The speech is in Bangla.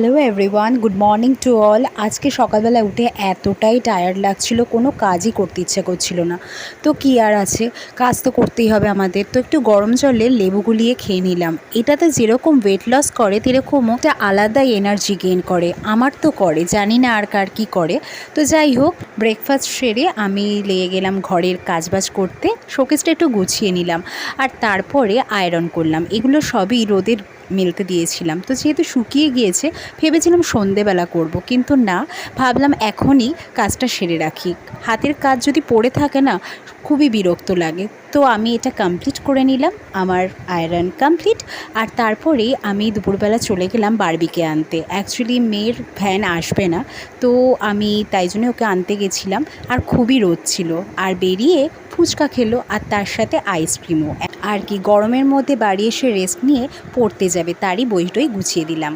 Hello everyone, good morning to all. আজকে সকালবেলা উঠে এতটাই টায়ার্ড লাগছিল, কোনো কাজই করতে ইচ্ছে করছিল না। তো কী আর আছে, কাজ তো করতেই হবে আমাদের। তো একটু গরম জলে লেবু গুলিয়ে খেয়ে নিলাম। এটাতে যেরকম ওয়েট লস করে সেরকমও একটা আলাদাই এনার্জি গেইন করে। আমার তো করে, জানি না আর কার কী করে। তো যাই হোক, ব্রেকফাস্ট সেরে আমি লেগে গেলাম ঘরের কাজবাজ করতে। শোকেসটা একটু গুছিয়ে নিলাম আর তারপরে আয়রন করলাম। এগুলো সবই রোদের মেলতে দিয়েছিলাম। তো যেহেতু শুকিয়ে গিয়েছে, ভেবেছিলাম সন্ধেবেলা করব, কিন্তু না, ভাবলাম এখনই কাজটা সেরে রাখি। হাতের কাজ যদি পড়ে থাকে না, খুবই বিরক্ত লাগে। তো আমি এটা কমপ্লিট করে নিলাম, আমার আয়রন কমপ্লিট। আর তারপরেই আমি দুপুরবেলা চলে গেলাম বারবিকে আনতে। অ্যাকচুয়ালি মেয়ের ভ্যান আসবে না, তো আমি তাই জন্য ওকে আনতে গেছিলাম। আর খুবই রোদ ছিল, আর বেরিয়ে ফুচকা খেলো আর তার সাথে আইসক্রিমও। আর কি, গরমের মধ্যে বাড়ি এসে রেস্ট নিয়ে পড়তে যাবে, তারই বইটই গুছিয়ে দিলাম।